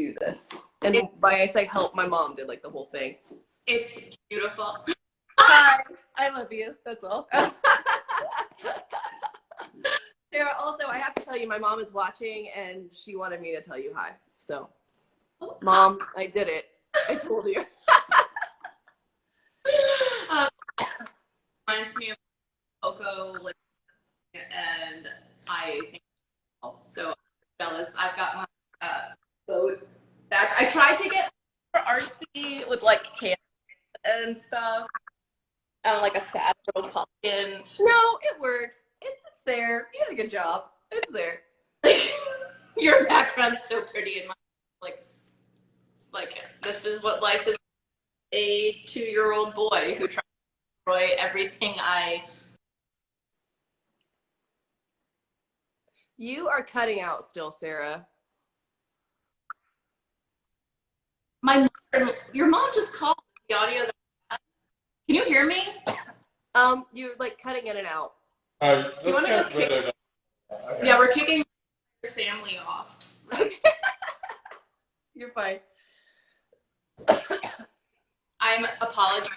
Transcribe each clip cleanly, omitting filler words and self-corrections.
do this. And by I say help, my mom did like the whole thing. It's beautiful. Hi, I love you. That's all. Sarah, also, I have to tell you, my mom is watching, and she wanted me to tell you hi. So, Mom, I did it. I told you. Reminds me of Coco, like, and I think so. I'm jealous. I've got my boat back. I tried to get more artsy with like candles and stuff, and like a sad little pumpkin. No, it works. It's there. You did a good job. It's there. Your background's so pretty, and it's like this is what life is. A 2-year-old boy who tries to destroy everything I. You are cutting out still, Sarah. Your mom just called the audio. Can you hear me? You're like cutting in and out. Do you want to kick? Okay. Yeah, we're kicking your family off. Okay. You're fine. I'm apologizing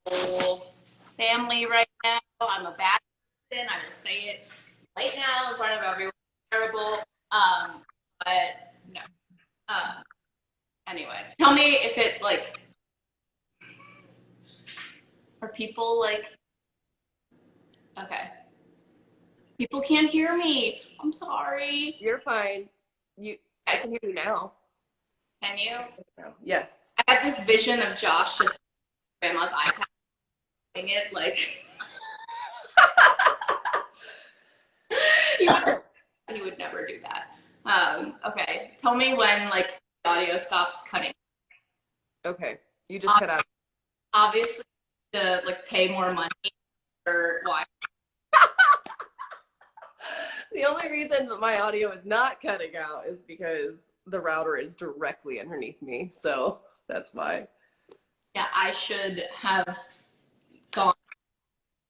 to the whole family right now. I'm a bad person. I will say it right now in front of everyone. Terrible. But no. Anyway, tell me if it like. Are people like? Okay. People can't hear me. I'm sorry. You're fine. I can hear you now. Can you? Yes. I have this vision of Josh just grandma's iPad doing it like he would never do that. Okay. Tell me when like the audio stops cutting. Okay. You just cut out. Obviously to like pay more money or why? The only reason that my audio is not cutting out is because the router is directly underneath me. So that's why. Yeah, I should have gone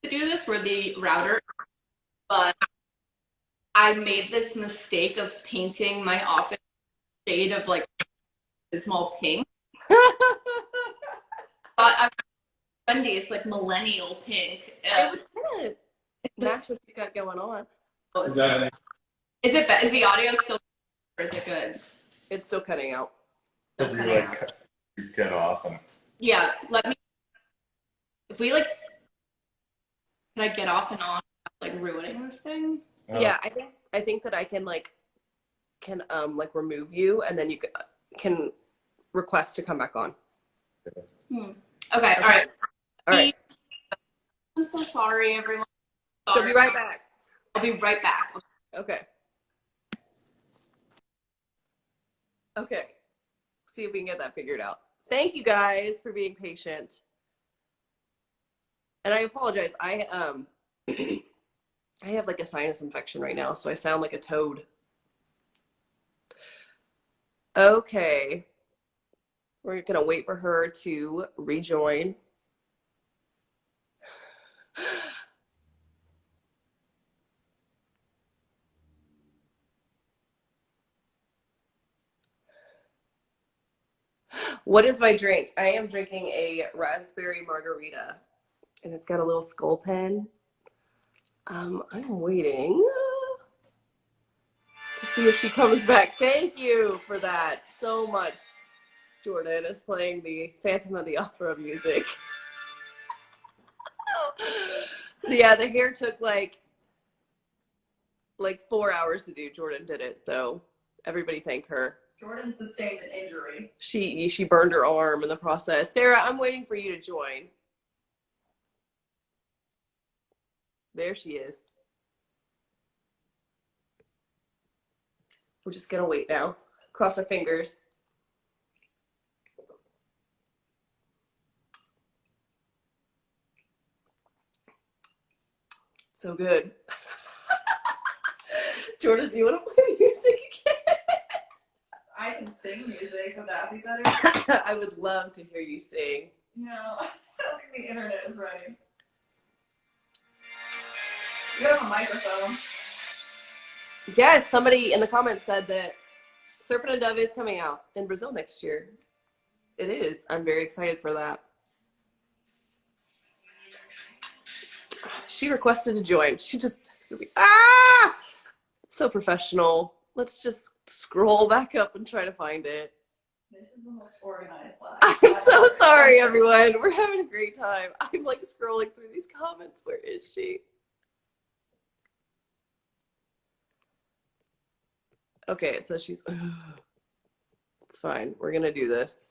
to do this where the router, but I made this mistake of painting my office shade of like dismal pink. But I'm trendy. It's like millennial pink. It would kind of match what you got going on. Is the audio still, or is it good? It's still cutting out. So you like get off and Yeah, let me. If we like, can I get off and on like ruining this thing? Oh. Yeah, I think that I can remove you, and then you can request to come back on. Okay, all right. I'm so sorry, everyone. She'll be right back. I'll be right back. Okay. Okay. See if we can get that figured out. Thank you guys for being patient. And I apologize. I have like a sinus infection right now, so I sound like a toad. Okay. We're gonna wait for her to rejoin. What is my drink? I am drinking a raspberry margarita, and it's got a little skull pen. I'm waiting to see if she comes back. Thank you for that so much. Jordan is playing the Phantom of the Opera music. Yeah, the hair took like 4 hours to do. Jordan did it, so everybody thank her. Jordan sustained an injury. She burned her arm in the process. Sarah, I'm waiting for you to join. There she is. We're just gonna wait now. Cross our fingers. So good. Jordan, do you want to play music again? I can sing music. Would that be better? I would love to hear you sing. No, I don't think the internet is ready. You have a microphone. Yes, somebody in the comments said that Serpent and Dove is coming out in Brazil next year. It is. I'm very excited for that. She requested to join. She just texted me. Ah! So professional. Let's just scroll back up and try to find it. This is the most organized class. I'm so sorry, everyone. We're having a great time. I'm like scrolling through these comments. Where is she? Okay, it says she's. It's fine. We're gonna do this.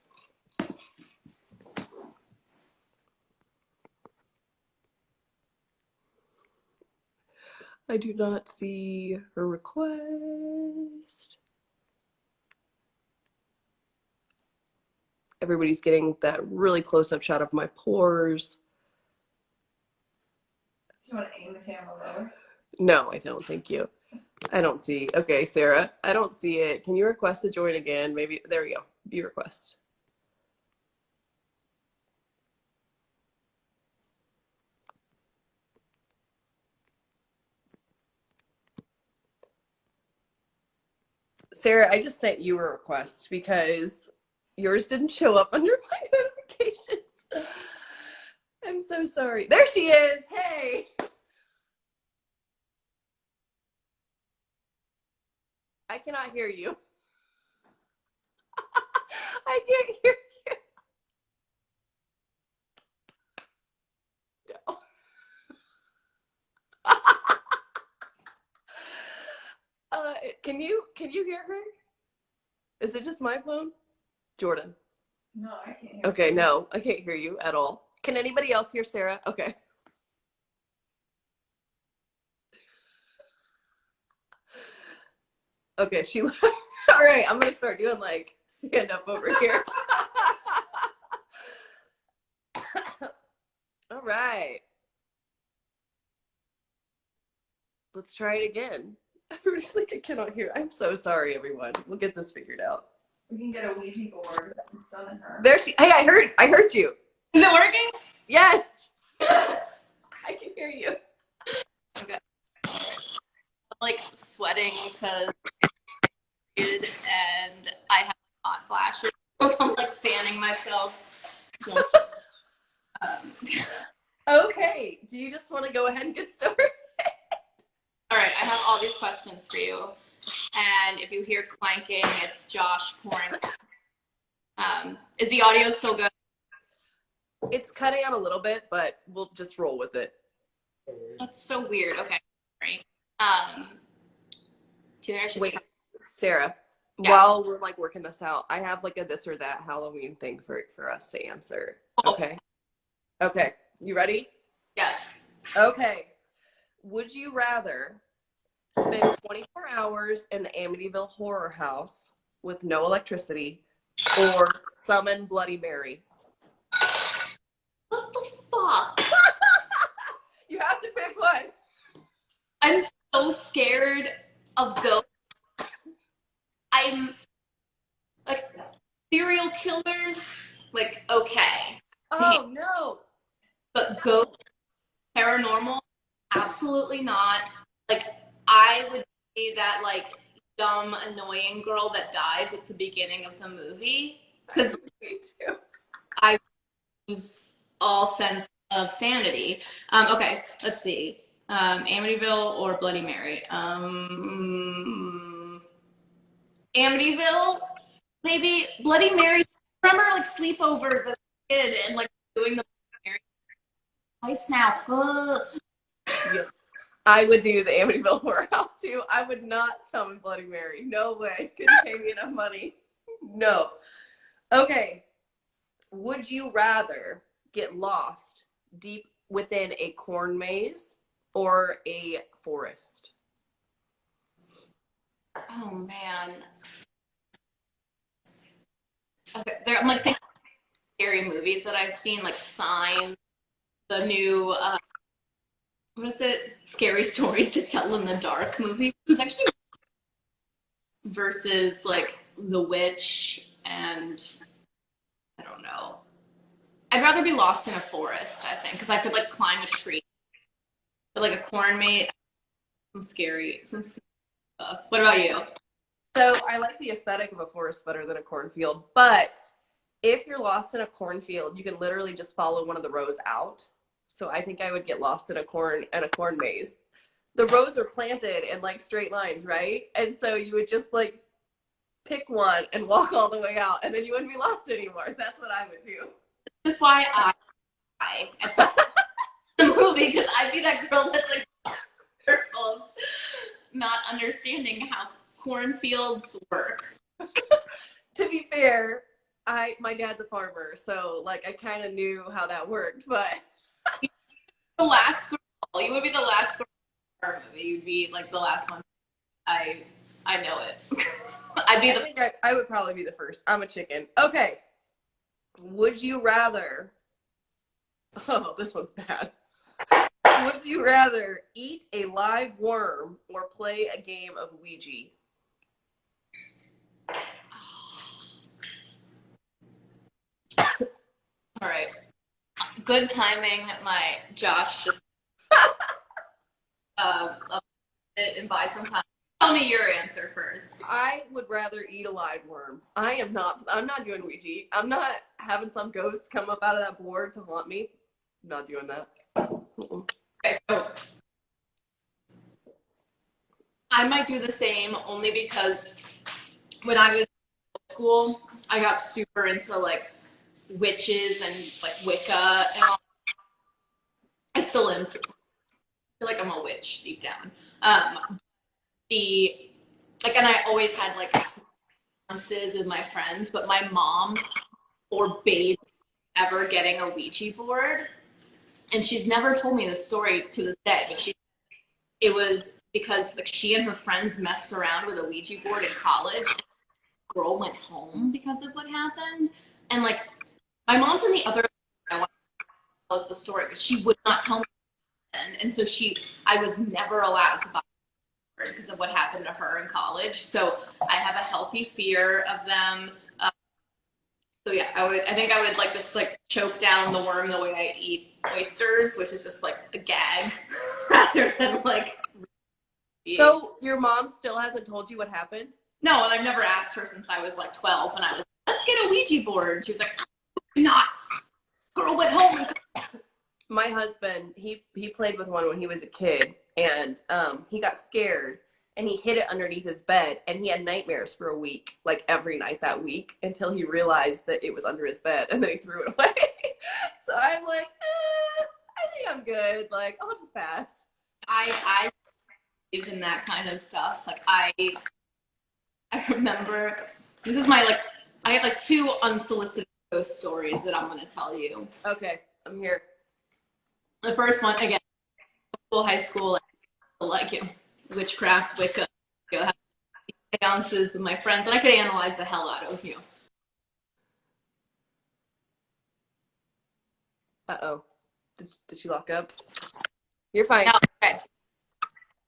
I do not see her request. Everybody's getting that really close-up shot of my pores. Do you want to aim the camera lower? No, I don't. Thank you. I don't see. Okay, Sarah, I don't see it. Can you request to join again? Maybe. There we go. View request. Sarah, I just sent you a request because yours didn't show up under my notifications. I'm so sorry. There she is. Hey. I cannot hear you. I can't hear you. No. Can you hear her? Is it just my phone? Jordan. No, I can't hear. Okay, no, I can't hear you at all. Can anybody else hear Sarah? Okay. Okay, she left. All right, I'm gonna start doing like stand up over here. All right. Let's try it again. Everybody's like, I cannot hear. I'm so sorry, everyone. We'll get this figured out. We can get a Ouija board and summon her. There she. Hey, I heard you. Is it working? Yes, Yes. I can hear you. Okay. I'm like sweating because and I have hot flashes. I'm like fanning myself. Okay. Do you just want to go ahead and get started? All right, I have all these questions for you. And if you hear clanking, it's Josh pouring. Is the audio still good? It's cutting out a little bit, but we'll just roll with it. That's so weird. Okay. Sorry. Do you think I should Wait, try- Sarah, Yeah. while we're like working this out, I have like a this or that Halloween thing for us to answer. Oh. Okay. Okay. You ready? Yes. Okay. Would you rather spend 24 hours in the Amityville horror house with no electricity or summon Bloody Mary? What the fuck? You have to pick one. I'm so scared of ghosts. I'm like serial killers, like okay. Oh no. But ghosts, paranormal, absolutely not. Like I would be that like dumb, annoying girl that dies at the beginning of the movie because Me too. I lose all sense of sanity. Okay, let's see. Amityville or Bloody Mary? Amityville, maybe. Bloody Mary. Remember like sleepovers as a kid and like doing the Bloody Mary twice now. Yeah. I would do the Amityville horror house too. I would not summon Bloody Mary. No way. Couldn't pay me enough money. No. Okay. Would you rather get lost deep within a corn maze or a forest? Oh man. Okay, I'm like thinking of scary movies that I've seen, like Sign, the new what is it? Scary Stories to Tell in the Dark movie. It was actually versus like The Witch and I don't know. I'd rather be lost in a forest, I think, because I could like climb a tree. But like a corn maze, some scary stuff. What about you? So I like the aesthetic of a forest better than a cornfield, but if you're lost in a cornfield, you can literally just follow one of the rows out. So I think I would get lost in a corn maze. The rows are planted in like straight lines, right? And so you would just like pick one and walk all the way out, and then you wouldn't be lost anymore. That's what I would do. That's why I at the movie, because I'd be that girl that's like circles, not understanding how cornfields work. To be fair, my dad's a farmer, so like I kind of knew how that worked, but The last girl, you would be the last girl in our movie. You'd be like the last one. I know it. I'd be I think I would probably be the first. I'm a chicken. Okay. Would you rather? Oh, this one's bad. Would you rather eat a live worm or play a game of Ouija? All right. Good timing. My Josh just and buy some time. Tell me your answer first. I would rather eat a live worm. I'm not doing Ouija. I'm not having some ghost come up out of that board to haunt me. I'm not doing that. Okay, so I might do the same only because when I was in school, I got super into like witches and like Wicca and all. I still am. I feel like I'm a witch deep down. And I always had like dances with my friends, but my mom forbade ever getting a Ouija board, and she's never told me this story to this day. But it was because like she and her friends messed around with a Ouija board in college. And the girl went home because of what happened, and like my mom's in the other. I want to tell us the story, but she would not tell me. And so I was never allowed to buy her because of what happened to her in college. So I have a healthy fear of them. So yeah, I think I would like just like choke down the worm the way I eat oysters, which is just like a gag rather than like. So your mom still hasn't told you what happened? No, and I've never asked her since I was like 12, and I was like, let's get a Ouija board. She was like, not. Girl went home and. My husband, he played with one when he was a kid, and he got scared, and he hid it underneath his bed, and he had nightmares for a week, like every night that week, until he realized that it was under his bed, and then he threw it away. So I'm like, I think I'm good. Like, I'll just pass. I believe in that kind of stuff. Like I remember, this is my like, I have like 2 unsolicited ghost stories that I'm going to tell you. Okay, I'm here. The first one, again, high school, like you know, witchcraft, Wicca, you know, seances with my friends, and I could analyze the hell out of you. Uh-oh. Did she lock up? You're fine. No, okay.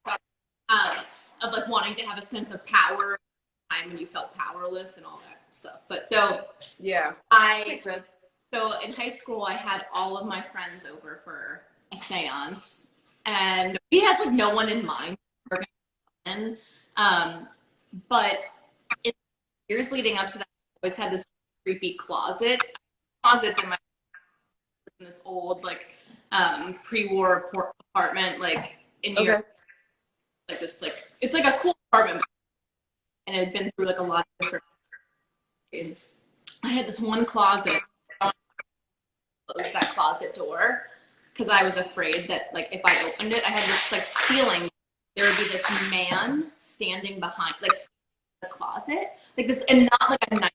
Of like wanting to have a sense of power, time when you felt powerless and all that stuff. But so Yeah, makes sense. So in high school, I had all of my friends over for a seance, and we had like no one in mind. But in years leading up to that, I always had this creepy closet. Closets in this old like pre-war apartment, like in New York. Like this, like it's like a cool apartment, and it had been through like a lot of different. And I had this one closet. Close that closet door because I was afraid that like if I opened it, I had this like feeling there would be this man standing behind like the closet, like this, and not like a nice,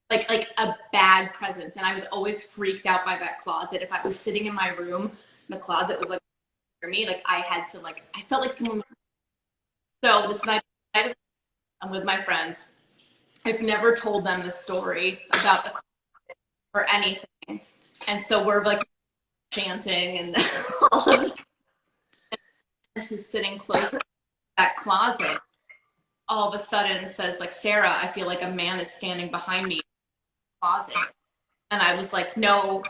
like a bad presence. And I was always freaked out by that closet. If I was sitting in my room, the closet was like near me, like I had to like I felt like someone. So this night I'm with my friends. I've never told them the story about the closet or anything. And so we're like chanting, and all of the who's sitting close to that closet all of a sudden says like, Sarah, I feel like a man is standing behind me in the closet. And I was like, no,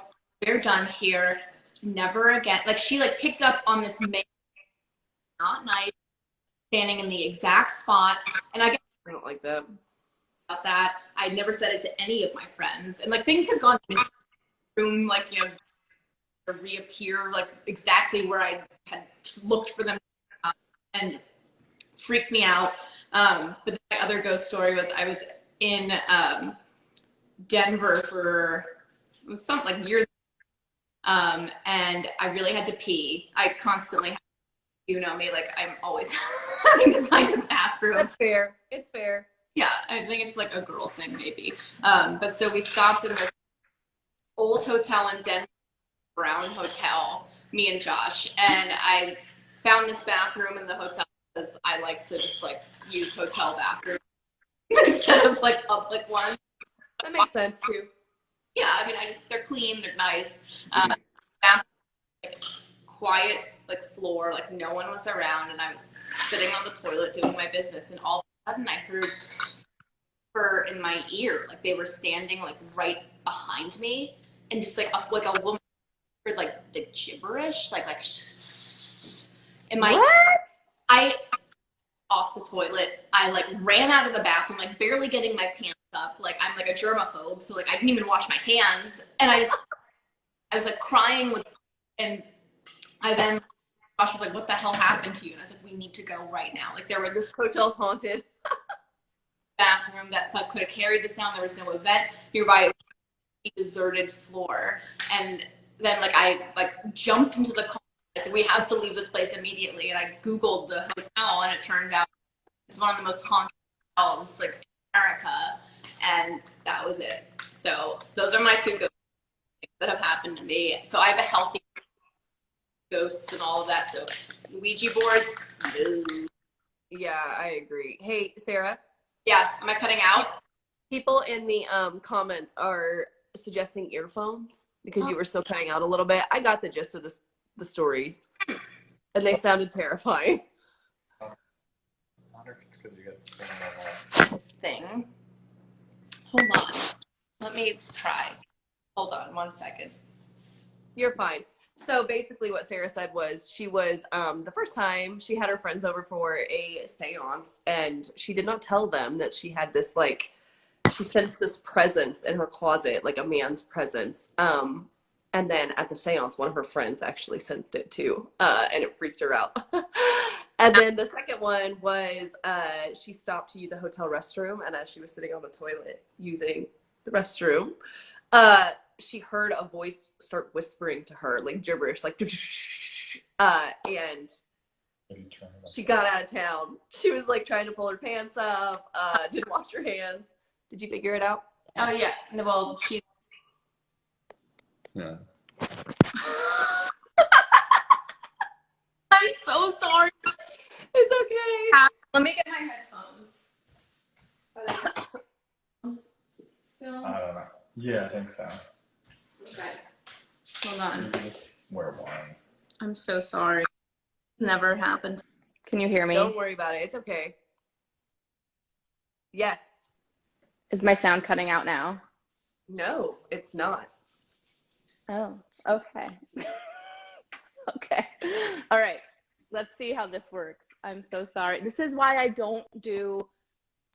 we're done here. Never again. Like she like picked up on this man, not nice, standing in the exact spot. And I guess I don't like that. about that. I never said it to any of my friends, and like things have gone in this room, like reappear like exactly where I had looked for them, and freaked me out. But my other ghost story was I was in Denver for it was something like years, and I really had to pee. I constantly, you know me, like I'm always having to find a bathroom. That's fair. It's fair. Yeah, I think it's like a girl thing maybe. But so we stopped in this old hotel in Denver, Brown Hotel, me and Josh, and I found this bathroom in the hotel because I like to just like use hotel bathrooms instead of like public ones. That makes sense too. Yeah, I mean, they're clean, they're nice. Bathroom, like, quiet, like floor, like no one was around, and I was sitting on the toilet doing my business, and all of a sudden I heard fur in my ear, like they were standing like right behind me, and just like a woman heard like the gibberish, like in my What? I off the toilet. I like ran out of the bathroom, like barely getting my pants up. Like I'm like a germaphobe, so like I didn't even wash my hands, and I was like crying and then Josh was like, "What the hell happened to you?" And I was like, "We need to go right now." Like there was This hotel's haunted. bathroom that could have carried the sound. There was no event nearby. It was a deserted floor, and then like I like jumped into the car. I said, "We have to leave this place immediately." And I Googled the hotel, and it turned out it's one of the most haunted hotels like in America, and that was it. So those are my two ghosts that have happened to me. So I have a healthy ghosts and all of that. So Ouija boards, no. Yeah, I agree. Hey, Sarah. Yeah, am I cutting out? People in the comments are suggesting earphones because you were still cutting out a little bit. I got the gist of the stories, and they sounded terrifying. I wonder if it's because you got the same level. This thing. Hold on. Let me try. Hold on 1 second. You're fine. So basically what Sarah said was she was, the first time she had her friends over for a seance, and she did not tell them that she had this, like, she sensed this presence in her closet, like a man's presence. And then at the seance, one of her friends actually sensed it too, and it freaked her out. And then the second one was she stopped to use a hotel restroom, and as she was sitting on the toilet using the restroom, she heard a voice start whispering to her, like gibberish, like, and she got out of town. She was like trying to pull her pants up, didn't wash her hands. Did you figure it out? Oh yeah. Well, she. Yeah. I'm so sorry. It's okay. Let me get my headphones. So. I don't know. Yeah, I think so. Okay. Hold on. You can just wear one. I'm so sorry. Never happened. Can you hear me? Don't worry about it. It's okay. Yes. Is my sound cutting out now? No, it's not. Oh, okay. Okay. All right. Let's see how this works. I'm so sorry. This is why I don't do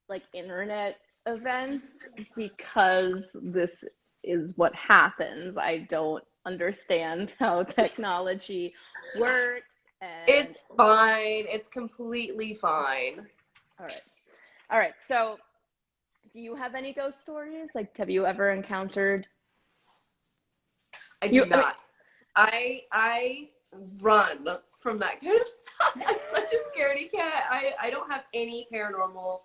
like internet events, because this is what happens. I don't understand how technology works. And It's fine. It's completely fine. all right. All right. So, do you have any ghost stories? Like, have you ever encountered? I do not. I run from that kind of stuff. I'm such a scaredy cat. I don't have any paranormal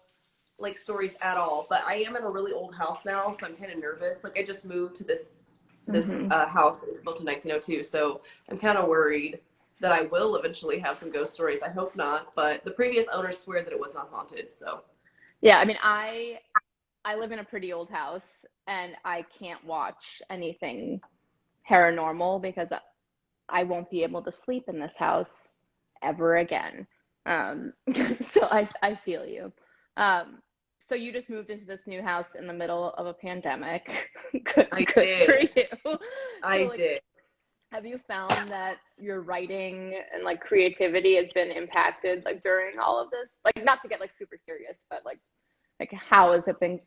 like stories at all, but I am in a really old house now, so I'm kind of nervous. Like I just moved to this house that was built in 1902, so I'm kind of worried that I will eventually have some ghost stories. I hope not, but the previous owners swear that it was not haunted, so. Yeah, I mean, I live in a pretty old house, and I can't watch anything paranormal because I won't be able to sleep in this house ever again. So I feel you. So you just moved into this new house in the middle of a pandemic. Good for you. I did. Have you found that your writing and like creativity has been impacted like during all of this? Like not to get like super serious, but like Like, how's it been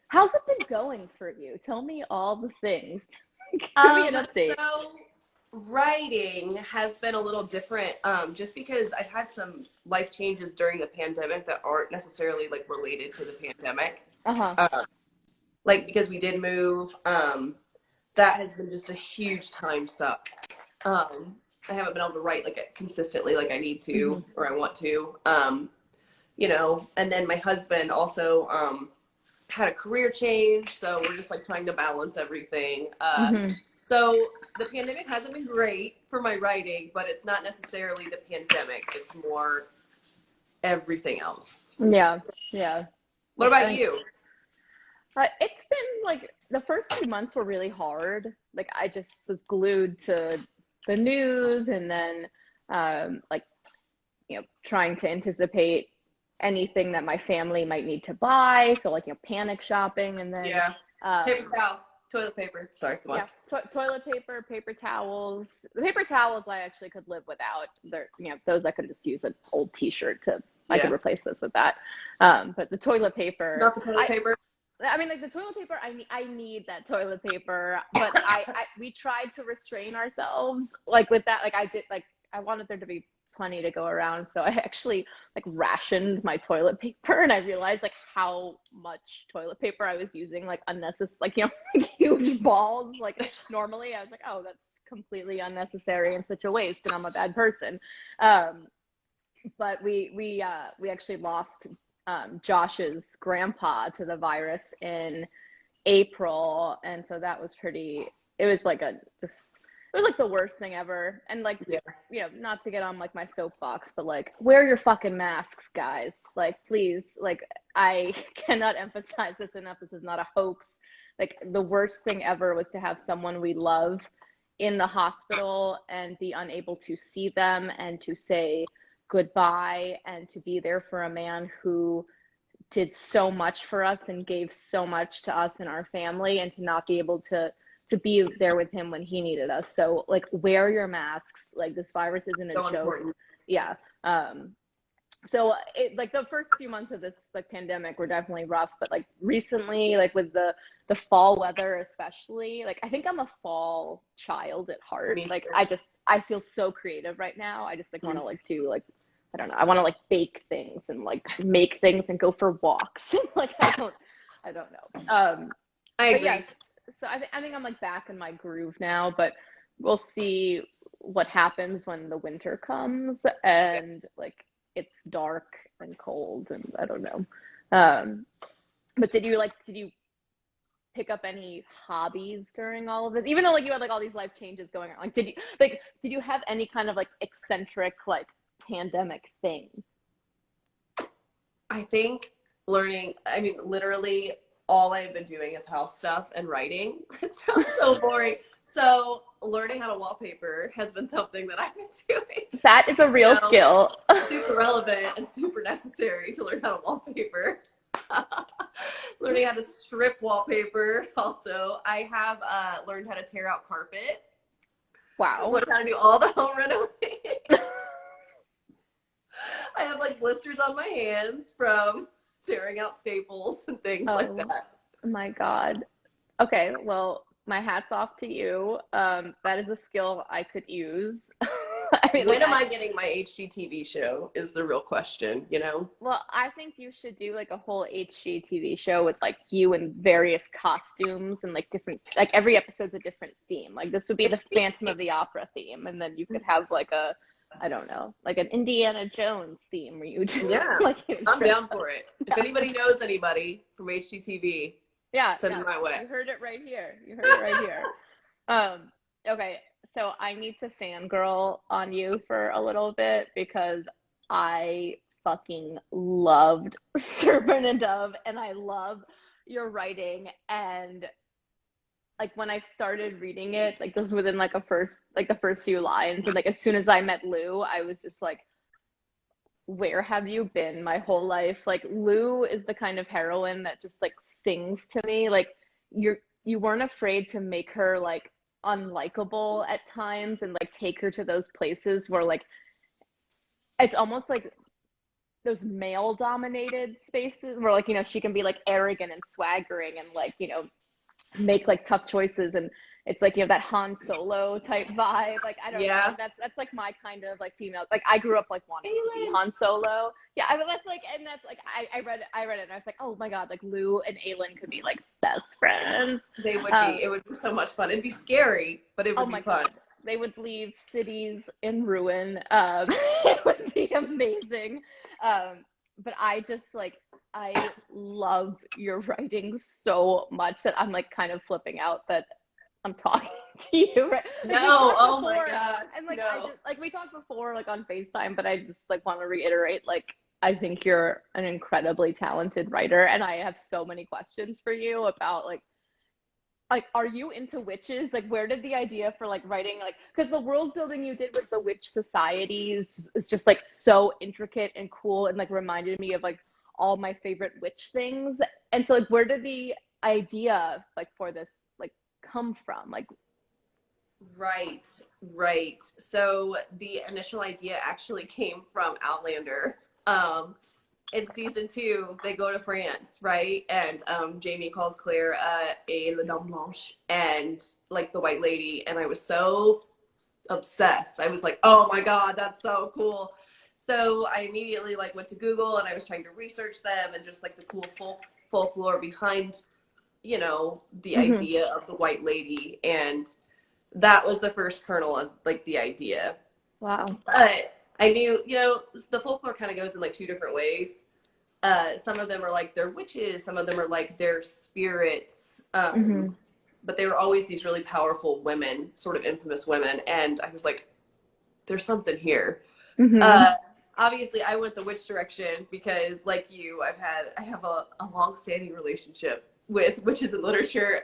going for you? Tell me all the things. Give me an update. So writing has been a little different, just because I've had some life changes during the pandemic that aren't necessarily like related to the pandemic. Uh-huh. Like because we did move, that has been just a huge time suck. I haven't been able to write like consistently like I need to or I want to. And then my husband also had a career change, so we're just like trying to balance everything. So the pandemic hasn't been great for my writing, but it's not necessarily the pandemic. It's more everything else. Yeah. What about you? It's been like the first few months were really hard. Like I just was glued to the news and then trying to anticipate anything that my family might need to buy. So like, panic shopping and then paper towel, toilet paper. Sorry, come on. Yeah, toilet paper, paper towels. The paper towels I actually could live without. Those I could just use an old T-shirt to. I could replace those with that. But the toilet paper. Not the toilet paper. I mean, like the toilet paper, I need that toilet paper, but we tried to restrain ourselves, like with that, like I wanted there to be plenty to go around, so I actually like rationed my toilet paper, and I realized like how much toilet paper I was using, like unnecessary, like huge balls. Like normally, I was like, oh, that's completely unnecessary and such a waste, and I'm a bad person. But we actually lost Josh's grandpa to the virus in April, and so that was it was like the worst thing ever. And like not to get on like my soapbox, but like wear your fucking masks, guys. Like please, like I cannot emphasize this enough. This is not a hoax. Like the worst thing ever was to have someone we love in the hospital and be unable to see them and to say goodbye and to be there for a man who did so much for us and gave so much to us and our family, and to not be able to be there with him when he needed us. So like wear your masks. Like this virus isn't a joke. Important. Yeah. So it like the first few months of this like pandemic were definitely rough, but like recently, like with the fall weather especially, like I think I'm a fall child at heart. Like I feel so creative right now. I just like want to like do like, I don't know, I want to like bake things and like make things and go for walks. Like I don't know. I agree. Yeah, so I think I'm like back in my groove now, but we'll see what happens when the winter comes and like it's dark and cold, and I don't know. But did you pick up any hobbies during all of this? Even though like you had like all these life changes going on, like did you have any kind of like eccentric like pandemic thing? I think literally all I've been doing is house stuff and writing. It sounds so boring. So learning how to wallpaper has been something that I've been doing. That is a real skill. Super relevant and super necessary to learn how to wallpaper. Learning how to strip wallpaper also. I have learned how to tear out carpet. Wow. Learned how to do all the home renovations. I have like blisters on my hands from tearing out staples and things like that. Oh my God. Okay, well, my hat's off to you. That is a skill I could use. I mean, when am I getting my HGTV show is the real question, Well, I think you should do like a whole HGTV show with like you in various costumes and like different, like every episode's a different theme. Like this would be the Phantom of the Opera theme, and then you could have like I don't know, like an Indiana Jones theme where you do like I'm down for it. If anybody knows anybody from HGTV, send them my way. You heard it right here. Okay, so I need to fangirl on you for a little bit because I fucking loved Serpent and Dove, and I love your writing. And like when I started reading it, like this was within like the first few lines, and like as soon as I met Lou, I was just like, where have you been my whole life? Like Lou is the kind of heroine that just like sings to me. Like you weren't afraid to make her like unlikable at times and like take her to those places where like it's almost like those male dominated spaces where, like, you know, she can be like arrogant and swaggering and like, you know, make like tough choices, and it's like, you know, that Han Solo type vibe. Like, I don't know, Yeah. like that's like my kind of like female. Like, I grew up like wanting to be Aelin. Han Solo. Yeah, I mean, that's like, and that's like, I read it and I was like, oh my god, like Lou and Aelin could be like best friends. They would be. It would be so much fun. It'd be scary, but it would Oh be my fun. god, they would leave cities in ruin. It would be amazing. But I just like, I love your writing so much that I'm like kind of flipping out that I'm talking to you, right? Like, No, oh my god. and like, no. I just like, we talked before like on FaceTime, but I just like want to reiterate, like, I think you're an incredibly talented writer, and I have so many questions for you about like, are you into witches? Like, where did the idea for like writing, like, because the world building you did with the witch societies is just like so intricate and cool, and like reminded me of like all my favorite witch things. And so like, where did the idea like for this like come from? Like, Right. So the initial idea actually came from Outlander. In season 2, they go to France, right? And Jamie calls Claire a la Dame Blanche, and like the White Lady. And I was so obsessed. I was like, oh my god, that's so cool. So I immediately like went to Google, and I was trying to research them and just like the cool folklore behind, you know, the idea of the White Lady. And that was the first kernel of like the idea. wow. But I knew, you know, the folklore kind of goes in like 2 different ways. Some of them are like they're witches, some of them are like they're spirits. But they were always these really powerful women, sort of infamous women. And I was like, there's something here. Obviously, I went the witch direction because, like you, I have a long-standing relationship with witches in literature.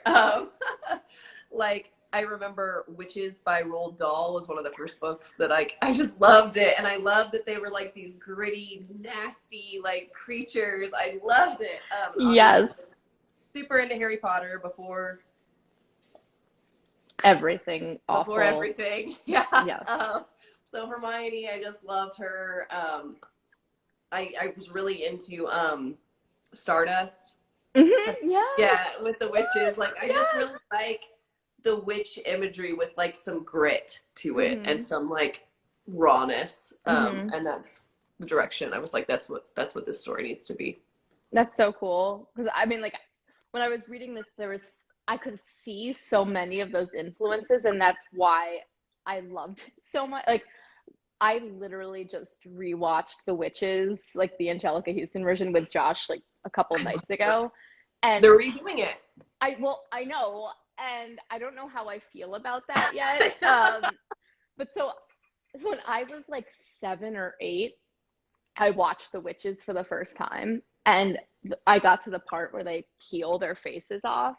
Like, I remember Witches by Roald Dahl was one of the first books that I just loved it. And I loved that they were like these gritty, nasty, like creatures. I loved it. Yes. Super into Harry Potter before Everything awful. Before everything. Yeah. Yes. So Hermione, I just loved her. I was really into Stardust. Yeah, with the witches. Like, I just really like the witch imagery with like some grit to it and some like rawness. And that's the direction I was like, that's what this story needs to be. That's so cool. Because I mean, like, when I was reading this, I could see so many of those influences, and that's why I loved it so much. Like, I literally just rewatched The Witches, like the Angelica Houston version with Josh, like a couple nights ago. And they're redoing it. I know, and I don't know how I feel about that yet. But so when I was like 7 or 8, I watched The Witches for the first time, and I got to the part where they peel their faces off,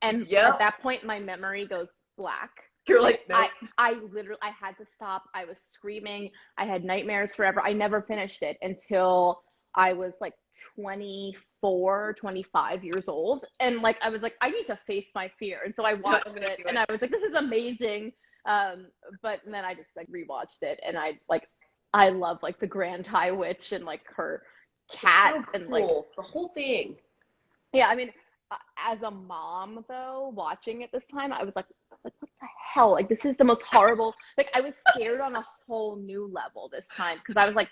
and at that point my memory goes black. You're like, no. I literally, I had to stop. I was screaming. I had nightmares forever. I never finished it until I was like 24, 25 years old. And like, I was like, I need to face my fear. And so I watched it and I was like, this is amazing. But then I just like rewatched it, and I love like the Grand High Witch and like her cat so and cool. like the whole thing. Yeah, I mean, as a mom though, watching it this time, I was like, what the hell? Like, this is the most horrible. Like, I was scared on a whole new level this time, because I was like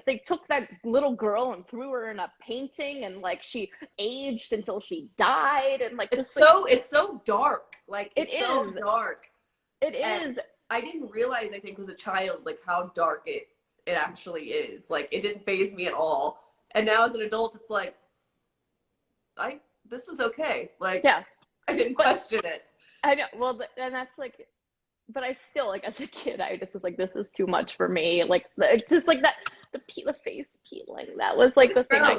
they took that little girl and threw her in a painting, and like she aged until she died, and like it's so dark. Like, it's so dark. It is. I didn't realize, I think, as a child, like how dark it actually is. Like, it didn't faze me at all. And now as an adult, it's like, this was okay. Like, yeah, I didn't question it. I know. Well, and that's like, but I still, like, as a kid, I just was like, this is too much for me. Like, just like that, the face peeling. That was like the thing I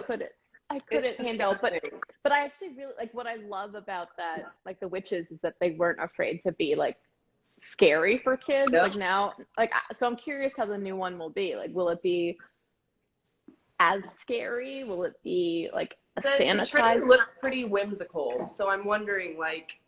couldn't handle. But I actually really like, what I love about that, like the Witches, is that they weren't afraid to be like scary for kids. Yep. Like now, like, so I'm curious how the new one will be. Like, will it be as scary? Will it be like sanitized? The trailer looks pretty whimsical, so I'm wondering like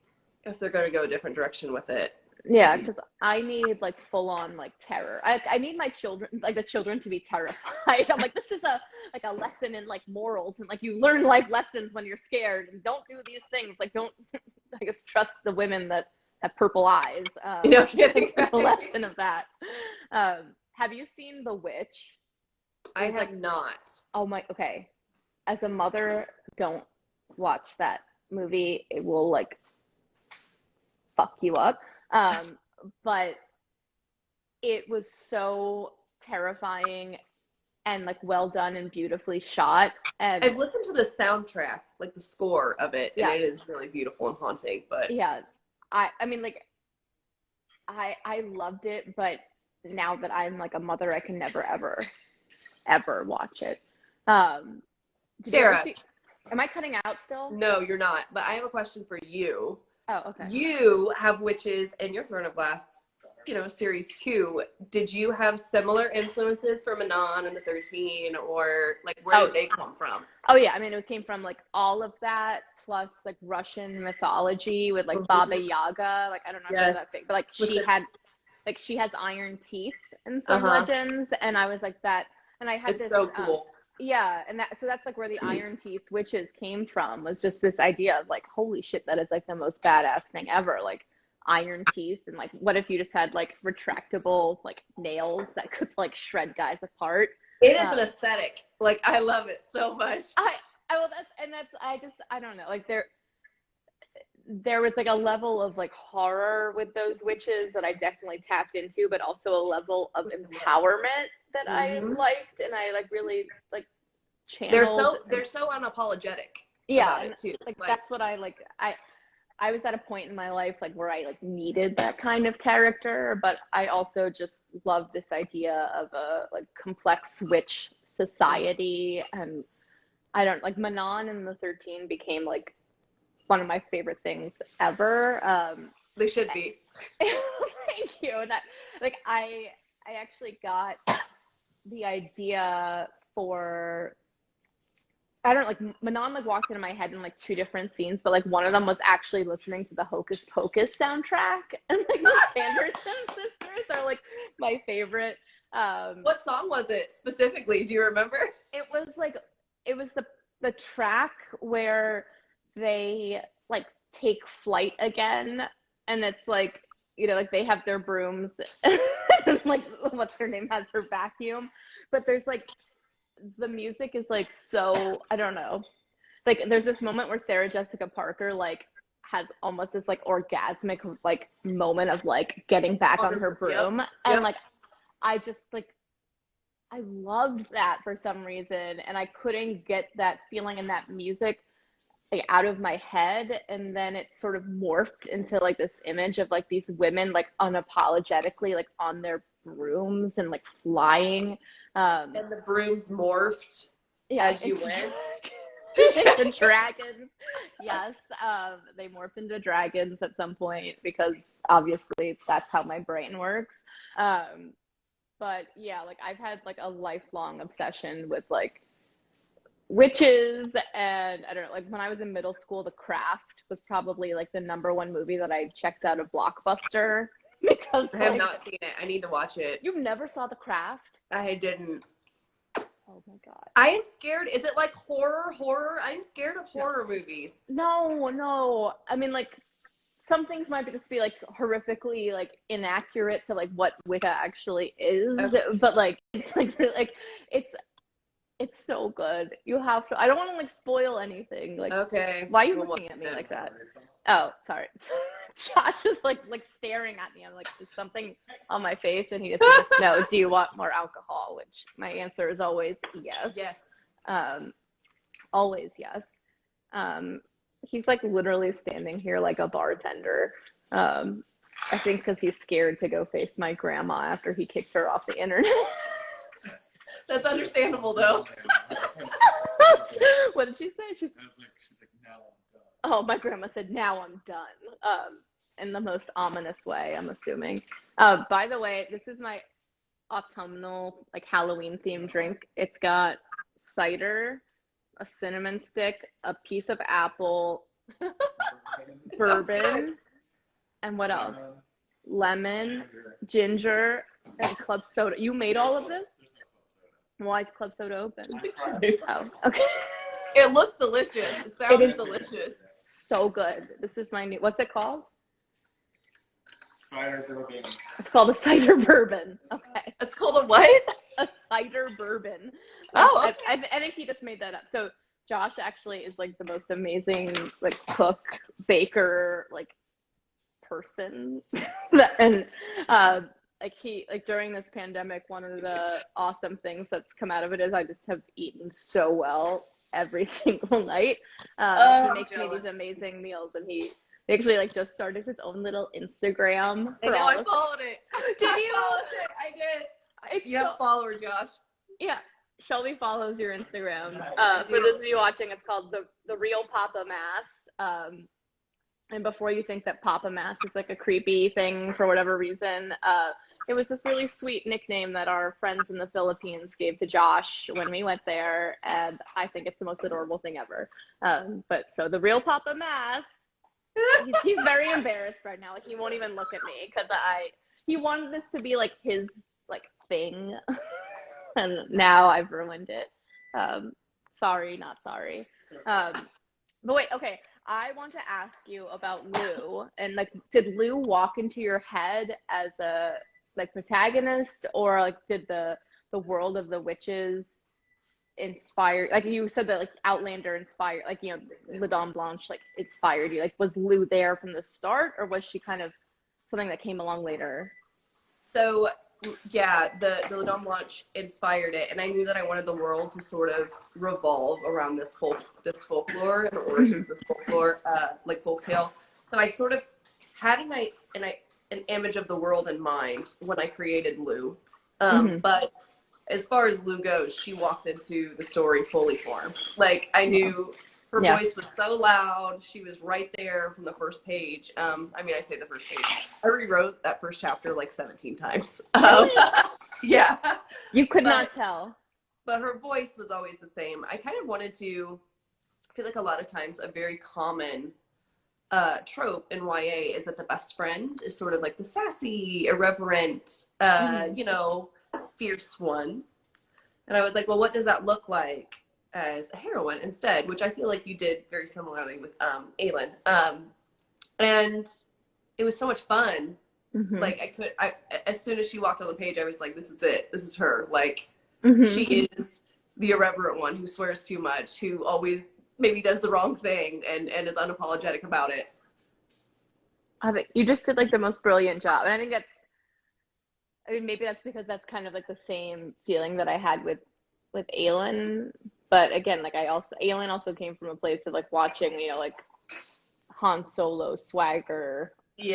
if they're going to go a different direction with it. Yeah, because I need like full on like terror. I need my children, like the children, to be terrified. I'm like, this is a lesson in like morals, and like you learn life lessons when you're scared, and don't do these things. Like don't, I guess, trust the women that have purple eyes. No kidding, That's the right? lesson of that. Have you seen The Witch? I There's have like, not. oh my, okay. As a mother, don't watch that movie. It will like fuck you up. Um, but it was so terrifying and like well done and beautifully shot. And I've listened to the soundtrack, like the score of it, and yeah, it is really beautiful and haunting. But yeah. I mean like I loved it, but now that I'm like a mother, I can never ever watch it. Um, did you ever Sarah, see? Am I cutting out still? no, you're not. But I have a question for you. Oh, okay. You have witches in your Throne of Glass, series 2. Did you have similar influences for Manon and the 13, or like where did they come from? Oh yeah, I mean it came from like all of that plus like Russian mythology with like Baba Yaga. Like I don't know if it's Yes. that big, but like she has iron teeth in some Uh-huh. legends, and I was like that, and I had It's this so cool. yeah, and that's like where the iron teeth witches came from, was just this idea of like holy shit, that is like the most badass thing ever, like iron teeth, and like what if you just had like retractable like nails that could like shred guys apart. It is an aesthetic. Like I love it so much. Well that's I don't know, like there was like a level of like horror with those witches that I definitely tapped into, but also a level of empowerment that I Mhm. liked, and I like really like channeled. They're so unapologetic Yeah, about and it too. like Like that's what I like. I was at a point in my life like where I like needed that kind of character, but I also just love this idea of a like complex witch society, and I don't like Manon and the 13 became like one of my favorite things ever. they should be. Thank you. That like I actually got the idea for, I don't know, like Manon like walked into my head in like two different scenes, but like one of them was actually listening to the Hocus Pocus soundtrack, and like the Sanderson sisters are like my favorite. What song was it specifically? Do you remember? It was like it was the track where they like take flight again, and it's like like they have their brooms. It's like what's her name has her vacuum, but there's like the music is like so, I don't know, like there's this moment where Sarah Jessica Parker like has almost this like orgasmic like moment of like getting back on her broom. Yep. And Yep. like I just like I loved that for some reason, and I couldn't get that feeling and that music like out of my head, and then it sort of morphed into like this image of like these women like unapologetically like on their brooms and like flying, And the brooms morphed yeah, as you went. the dragons. Yes, they morph into dragons at some point because obviously that's how my brain works. But yeah, like I've had like a lifelong obsession with like witches, and I don't know, like when I was in middle school, The Craft was probably like the number one movie that I checked out of Blockbuster because I have like, not seen it. I need to watch it. you never saw The Craft? I didn't. Oh my god. I am scared. Is it like horror? I'm scared of horror movies. No. I mean, like some things might just be like horrifically like inaccurate to like what Wicca actually is, Okay. but like it's like really, like it's so good. You have to. I don't want to like spoil anything. Like, Okay. why are you We'll looking watch at me it. like that? Oh, sorry. Josh is like staring at me. I'm like, is something on my face? And he just says, no. Do you want more alcohol? Which my answer is always yes. Yes. Always yes. He's like literally standing here like a bartender. I think because he's scared to go face my grandma after he kicked her off the internet. That's understandable though. What did she say? She's like, now I'm done. Oh, my grandma said, now I'm done. In the most ominous way, I'm assuming. By the way, this is my autumnal, like Halloween themed drink. It's got cider, a cinnamon stick, a piece of apple, bourbon, and what else? lemon, ginger, and club soda. You made all of this? Why is club soda open? Oh, okay. It looks delicious. It sounds delicious. So good. This is my new, what's it called? Cider bourbon. It's called a cider bourbon. Okay. It's called a what? A cider bourbon. Oh, okay. I think he just made that up. So Josh actually is like the most amazing like cook, baker, like person. And like he like during this pandemic, one of the awesome things that's come out of it is I just have eaten so well every single night. He makes me these amazing meals, and he actually like just started his own little Instagram. I know, I followed it. Did you? I did. You have a follower, Josh. Yeah. Shelby follows your Instagram. For those of you watching, it's called the Real Papa Maas. And before you think that Papa Maas is like a creepy thing for whatever reason, it was this really sweet nickname that our friends in the Philippines gave to Josh when we went there, and I think it's the most adorable thing ever. But so the Real Papa Maas, he's very embarrassed right now. Like he won't even look at me because he wanted this to be like his like thing. And now I've ruined it. Sorry, not sorry. But wait, okay. I want to ask you about Lou. And like, did Lou walk into your head as a like protagonist, or like did the world of the witches inspire? Like you said that like Outlander inspired, like you know, La Dame Blanche like inspired you. Like was Lou there from the start, or was she kind of something that came along later? So yeah, the La Dame Blanche inspired it, and I knew that I wanted the world to sort of revolve around this folklore and the origins of this folklore, like folktale. So I sort of had an image of the world in mind when I created Lou. But as far as Lou goes, she walked into the story fully formed. Like I knew her voice was so loud. She was right there from the first page. I mean, I say the first page. I rewrote that first chapter like 17 times. Yeah. You could not tell. But her voice was always the same. I kind of wanted to, I feel like a lot of times a very common trope in YA is that the best friend is sort of like the sassy, irreverent, you know, fierce one. And I was like, well, what does that look like as a heroine instead, which I feel like you did very similarly with Aelin. And it was so much fun. Like as soon as she walked on the page, I was like, this is it. This is her. Like she is the irreverent one who swears too much, who always maybe does the wrong thing and is unapologetic about it. I think you just did like the most brilliant job. And I think maybe that's because that's kind of like the same feeling that I had with Aelin. But again, like Aelin also came from a place of like watching, you know, like Han Solo swagger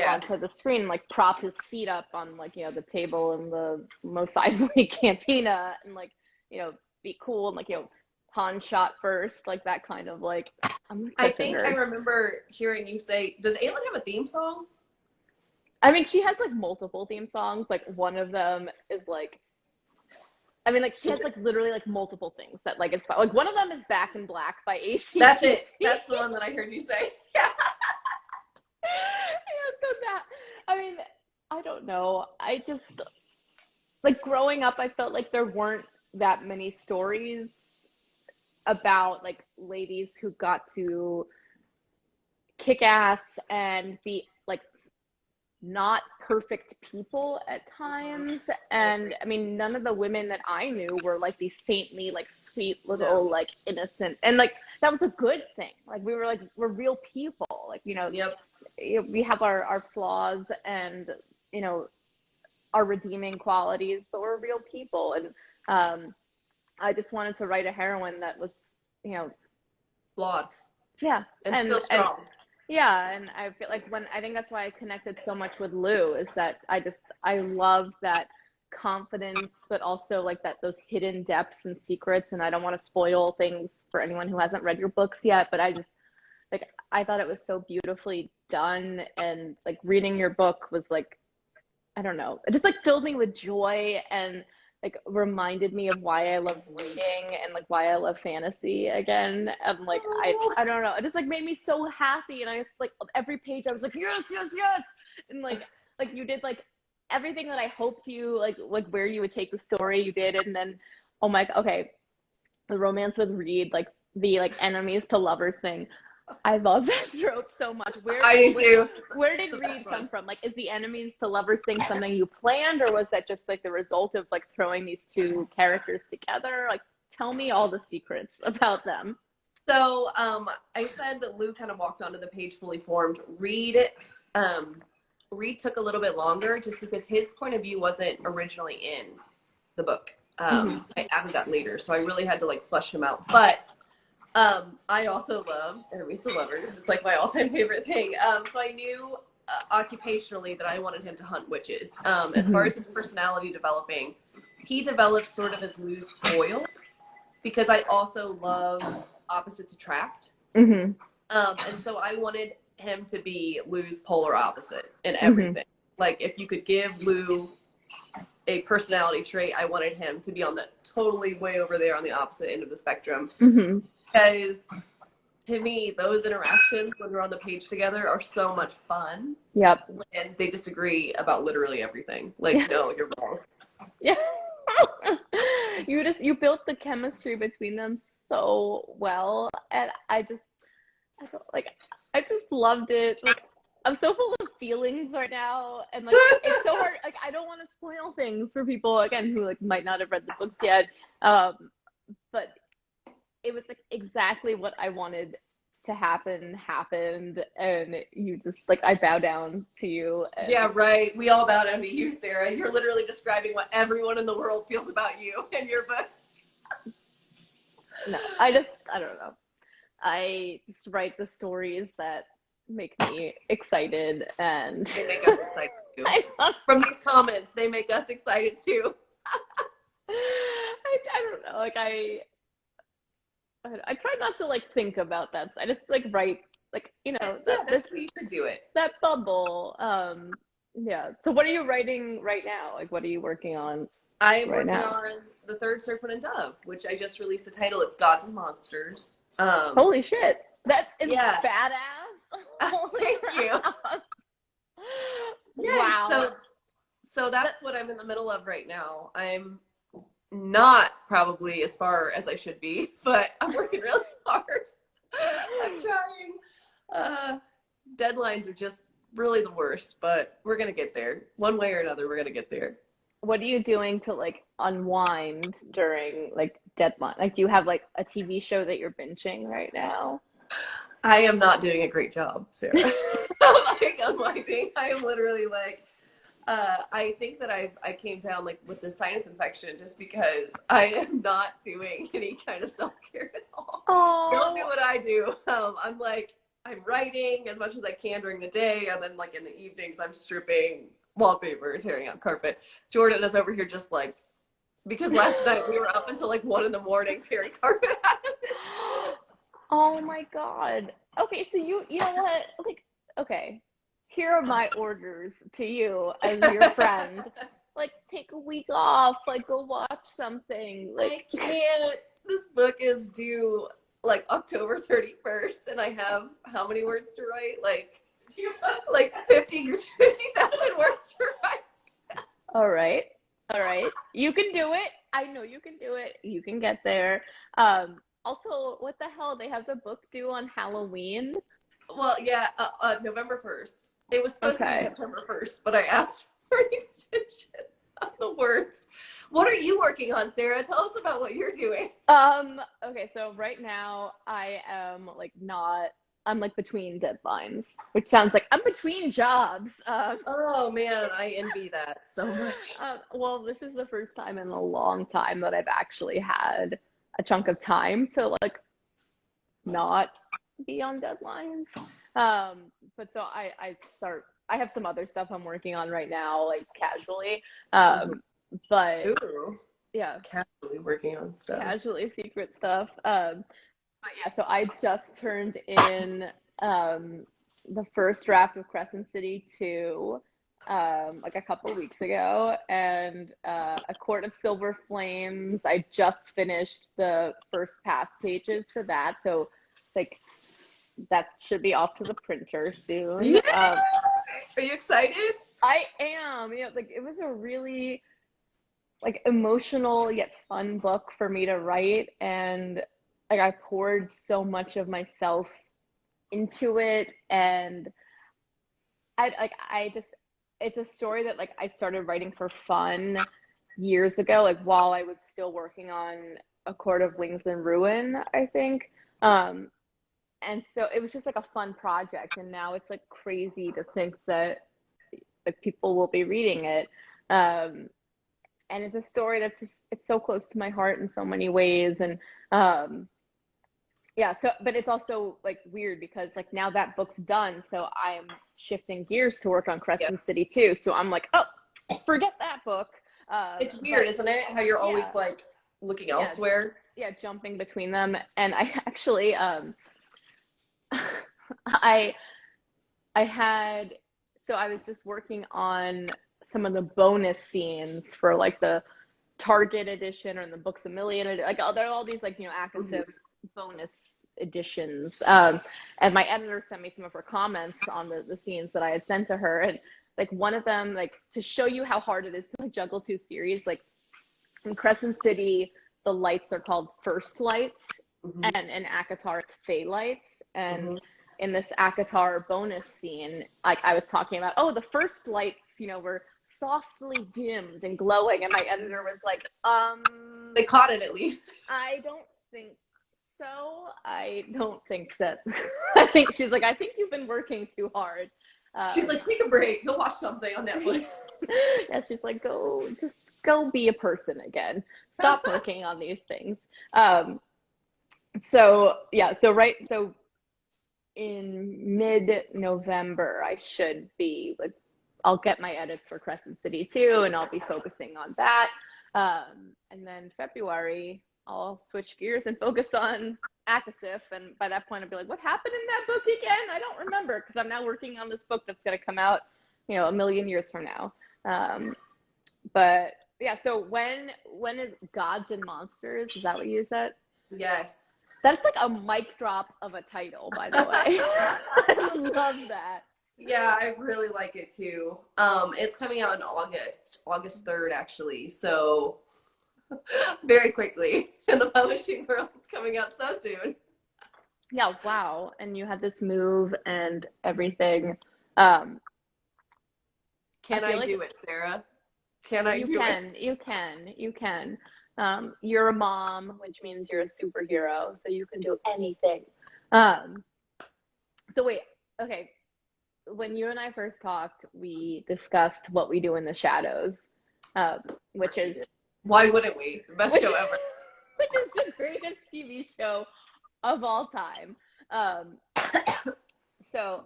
onto the screen, like prop his feet up on like, you know, the table in the Mos Eisley cantina and like, you know, be cool and like, you know, Han shot first, like that kind of like. I think I remember hearing you say, does Aelin have a theme song? I mean, she has like multiple theme songs. Like one of them is like, I mean, like she has like literally like multiple things that like inspire. Like one of them is Back in Black by AC. That's it. That's the one that I heard you say. Yeah. So that, I mean, I don't know. I just like growing up, I felt like there weren't that many stories about like ladies who got to kick ass and be like not perfect people at times. And I mean, none of the women that I knew were like these saintly, like sweet little, like innocent, and like that was a good thing. Like we're real people, like, you know, we have our flaws and, you know, our redeeming qualities, but we're real people. And I just wanted to write a heroine that was, you know, flawed. Yeah. And still strong. And I feel like I think that's why I connected so much with Lou, is that I love that confidence, but also like those hidden depths and secrets. And I don't want to spoil things for anyone who hasn't read your books yet, but I just like, I thought it was so beautifully done. And like reading your book was like, I don't know, it just like filled me with joy and like reminded me of why I love reading and like why I love fantasy again. And like, I don't know, it just like made me so happy. And I just like every page I was like, yes. And like like you did like everything that I hoped you like where you would take the story, you did. And then oh my, okay, the romance with Reed, like the like enemies to lovers thing. I love that trope so much. I do too. Where did The Reed best one. come from? Like, is the enemies to lovers thing something you planned, or was that just like the result of like throwing these two characters together? Like, tell me all the secrets about them. So I said that Lou kind of walked onto the page fully formed. Reed took a little bit longer just because his point of view wasn't originally in the book. I added that later, so I really had to like flesh him out. But I also love enemies to lovers. It's like my all-time favorite thing. So I knew occupationally that I wanted him to hunt witches. As far as his personality developing, he developed sort of as Lou's foil because I also love opposites attract. And so I wanted him to be Lou's polar opposite in everything. Like if you could give Lou a personality trait, I wanted him to be on the totally way over there on the opposite end of the spectrum. Because to me, those interactions when we're on the page together are so much fun. Yep. And they disagree about literally everything. Like, no, you're wrong. Yeah. You built the chemistry between them so well, and I just loved it. Like, I'm so full of feelings right now, and like it's so hard. Like, I don't want to spoil things for people again who like might not have read the books yet. But it was like exactly what I wanted to happened, and you just like I bow down to you. And... Yeah, right. We all bow down to you, Sarah. You're literally describing what everyone in the world feels about you in your books. No, I don't know. I just write the stories that make me excited, and they make us excited too. From these comments, they make us excited too. I don't know. Like I try not to like think about that. I just like write, like, you know, that's how you should do it. That bubble. Yeah. So what are you writing right now? Like, what are you working on? I am working on the third Serpent and Dove, which I just released the title. It's Gods and Monsters. Holy shit. That is badass. Thank you. Wow. Yeah, so that's what I'm in the middle of right now. I'm not probably as far as I should be, but I'm working really hard. I'm trying. Deadlines are just really the worst, but we're going to get there. One way or another, we're going to get there. What are you doing to like unwind during like deadline? Like, do you have like a TV show that you're binging right now? I am not doing a great job, Sarah. Like unwinding. I am literally like, I think that I came down like with the sinus infection just because I am not doing any kind of self-care at all. Oh. Don't do what I do. I'm writing as much as I can during the day, and then like in the evenings I'm stripping wallpaper, tearing out carpet. Jordan is over here just like, because last night we were up until like 1 a.m. tearing carpet out of this. Oh my God. Okay, so you know what? Like, okay. Here are my orders to you as your friend. Like, take a week off. Like, go watch something. Like, I can't. This book is due like October 31st, and I have how many words to write? Like 50,000 words to write. All right. You can do it. I know you can do it. You can get there. Also, what the hell? They have the book due on Halloween. Well, yeah, November 1st. It was supposed to be September 1st, but I asked for an extension of the words. What are you working on, Sarah? Tell us about what you're doing. Okay, so right now I am I'm like between deadlines, which sounds like I'm between jobs. Oh man, I envy that so much. Well, this is the first time in a long time that I've actually had a chunk of time to like not be on deadlines. But so I have some other stuff I'm working on right now, like casually. But Ooh, yeah, casually working on stuff. Casually secret stuff. But yeah, so I just turned in the first draft of Crescent City 2 like a couple weeks ago, and A Court of Silver Flames. I just finished the first pass pages for that, so like that should be off to the printer soon. Yeah. Are you excited? I am. Like it was a really like emotional yet fun book for me to write, and like I poured so much of myself into it, and I just it's a story that like I started writing for fun years ago, like while I was still working on A Court of Wings and Ruin, I think. Um, and so it was just like a fun project, and now it's like crazy to think that like people will be reading it. Um, and it's a story that's just it's so close to my heart in so many ways, and um, yeah, so but it's also like weird because like now that book's done, so I'm shifting gears to work on Yeah. Crescent City too. So I'm like, oh, forget that book. It's weird, But isn't it? How you're always yeah, like looking yeah, elsewhere. yeah, jumping between them. And I actually I I had so I was just working on some of the bonus scenes for like the Target edition or the Books a Million like there are all these like Mhm. Akasif bonus editions. And my editor sent me some of her comments on the scenes that I had sent to her, and like one of them, like to show you how hard it is to like juggle two series, like in Crescent City the lights are called first lights, Mhm. and in Akatar it's Fey lights. And Mhm. in this Akatar bonus scene, like I was talking about, oh, the first lights, were softly dimmed and glowing, and my editor was like, They caught it at least. I don't think so. I don't think that. I think she's like, I think you've been working too hard. She's like, take a break. Go watch something on Netflix. Yeah, she's like, just go be a person again. Stop working on these things. Um, so yeah, so in mid-November, I should be like, I'll get my edits for Crescent City too, and I'll be focusing on that. And then February, I'll switch gears and focus on Akasif. And by that point, I'll be like, what happened in that book again? I don't remember because I'm now working on this book that's going to come out, a million years from now. But yeah, so when is Gods and Monsters? Is that what you said? Yes. That's like a mic drop of a title, by the way. I love that. Yeah, I really like it too. It's coming out in August 3rd, actually. So very quickly in the publishing world, it's coming out so soon. Yeah, wow. And you had this move and everything. Um, Can feel I like do it, Sarah? Can I you do can, it? you can. You're a mom, which means you're a superhero, so you can do anything. Um, so wait, okay. When you and I first talked, we discussed What We Do in the Shadows, um, which is Why wouldn't we? The best show ever. which is the greatest TV show of all time. Um, so,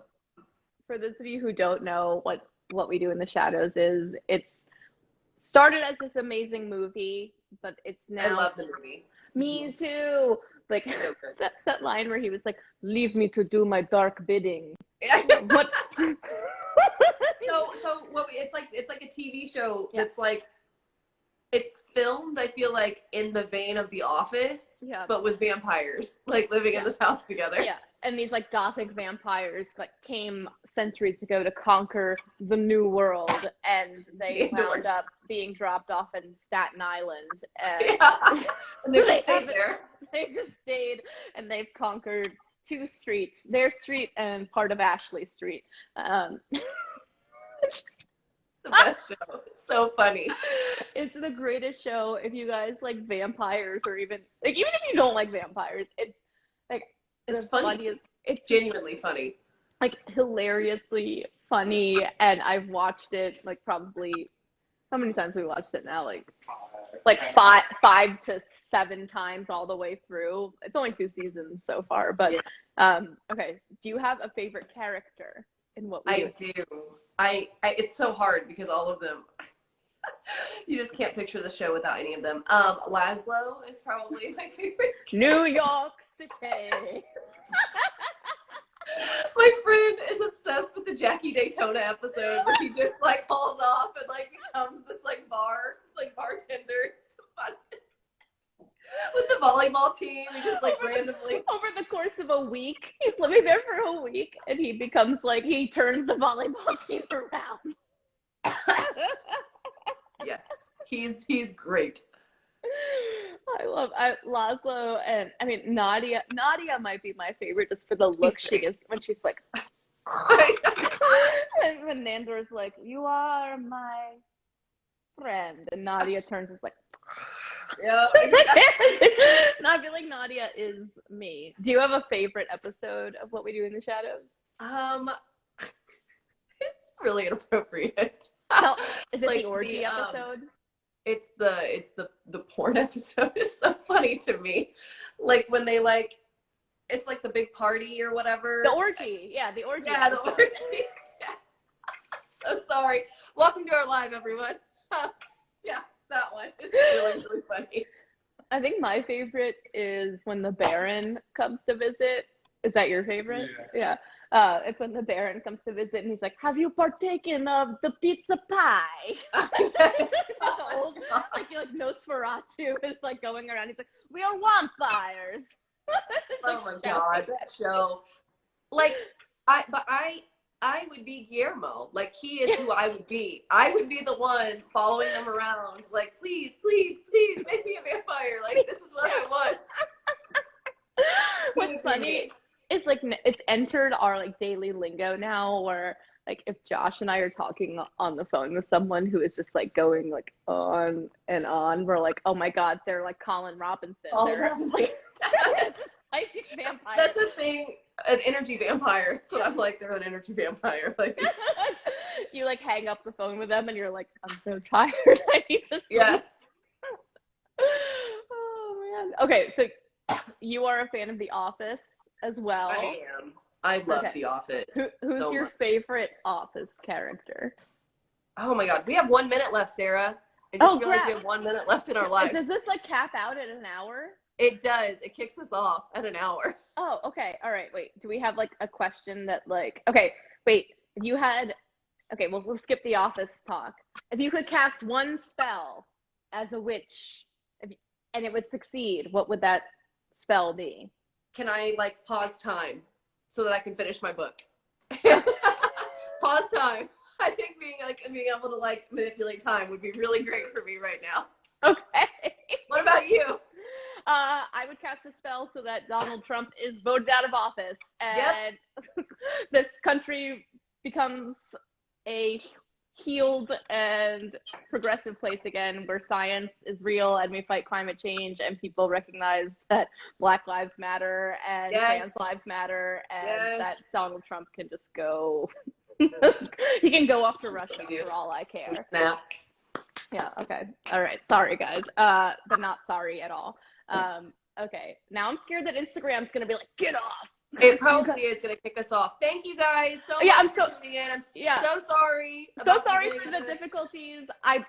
for those of you who don't know what We Do in the Shadows is, it's started as this amazing movie, but it's I now love the movie. me too. Like So good. that line where he was like, "Leave me to do my dark bidding." What? So it's like a TV show Yeah. that's like it's filmed, I feel like, in the vein of The Office, Yeah. but with vampires like living in Yeah. this house together. Yeah, and these like gothic vampires like came centuries ago to conquer the new world, and they wound up being dropped off in Staten Island, and Yeah. And they just stayed haven't- there. They just stayed, and they've conquered two streets, their street and part of Ashley Street. The best show. It's so funny. It's the greatest show if you guys like vampires, or even if you don't like vampires, it's like It's the funny. funniest. It's Genuinely funny. like hilariously funny, and I've watched it like probably how many times we watched it now? Like five to seven times all the way through. It's only 2 seasons so far, but okay. Do you have a favorite character in What We Do? I do. I it's so hard because all of them you just can't picture the show without any of them. Laszlo is probably my favorite. New York City. My friend is obsessed with the Jackie Daytona episode where he just like hauls off and like becomes this like bartender. It's so fun. With the volleyball team, he just like randomly Over the course of a week, he's living there for a week, and he becomes like he turns the volleyball team around. Yes, he's great. I love Laszlo, and I mean Nadia. Nadia might be my favorite just for the look she gives when she's like, and when Nandor's like, "You are my friend," and Nadia turns and is like, Yeah, exactly. and I feel like Nadia is me. Do you have a favorite episode of What We Do in the Shadows? It's really inappropriate. Is it Like the orgy the, episode? It's the porn episode is so funny to me. Like when they like, it's like the big party or whatever. The orgy, yeah, the orgy. Yeah, the episode. orgy. So sorry. Welcome to our live, everyone. Yeah, that one. It's really, really funny. I think my favorite is when the Baron comes to visit. Is that your favorite? Yeah. It's when the Baron comes to visit and he's like, "Have you partaken of the pizza pie?" The old, I feel like Nosferatu is like going around. He's like, "We are vampires." Oh my god, that show. Like, I would be Guillermo. Like, he is who I would be. I would be the one following them around, like, please, please, please, make me a vampire. Like, this is what I want. What's funny is like it's entered our like daily lingo now, where like if Josh and I are talking on the phone with someone who is just like going like on and on, we're like, oh my god, they're like Colin Robinson. They're like, psychic vampire. That's a thing. An energy vampire. That's what I'm like. They're an energy vampire. Like, you like hang up the phone with them and you're like, I'm so tired. I need to sleep. yes. Oh man. Okay, so you are a fan of The Office as well. I am. I love Okay. The Office. Who's so your much. favorite Office character? Oh my god, we have 1 minute left, Sarah. I just realized crap. we have 1 minute left in our life. Does this like cap out at an hour? It does. It kicks us off at an hour. Oh, okay. All right. Wait. Do we have like a question that like? Okay. Wait. If you had, okay, we'll skip the Office talk. If you could cast one spell as a witch, and it would succeed, what would that spell be? Can I like pause time so that I can finish my book? Pause time. I think being able to like manipulate time would be really great for me right now. Okay. What about you? I would cast a spell so that Donald Trump is voted out of office and this country becomes a healed and progressive place again where science is real and we fight climate change and people recognize that Black Lives Matter and trans lives matter and that Donald Trump can just go he can go off to Russia for all I care. Snap. Yeah, okay. All right. Sorry, guys. But not sorry at all. Okay. Now I'm scared that Instagram's going to be like, get off. It probably is going to kick us off. Thank you guys so much for tuning in. I'm so sorry. So sorry for the difficulties.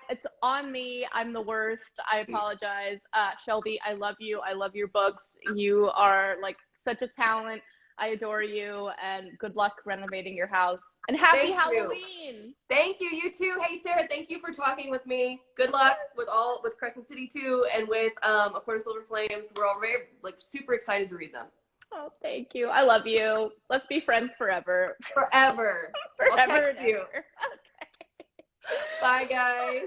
It's on me. I'm the worst. I apologize. Shelby, I love you. I love your books. You are like such a talent. I adore you, and good luck renovating your house. And happy Halloween! Thank you. You too. Hey, Sarah, thank you for talking with me. Good luck with Crescent City 2 and with A Court of Silver Flames. We're all very super excited to read them. Oh, thank you. I love you. Let's be friends forever. Forever. Forever. I'll text you. Okay. Bye, guys.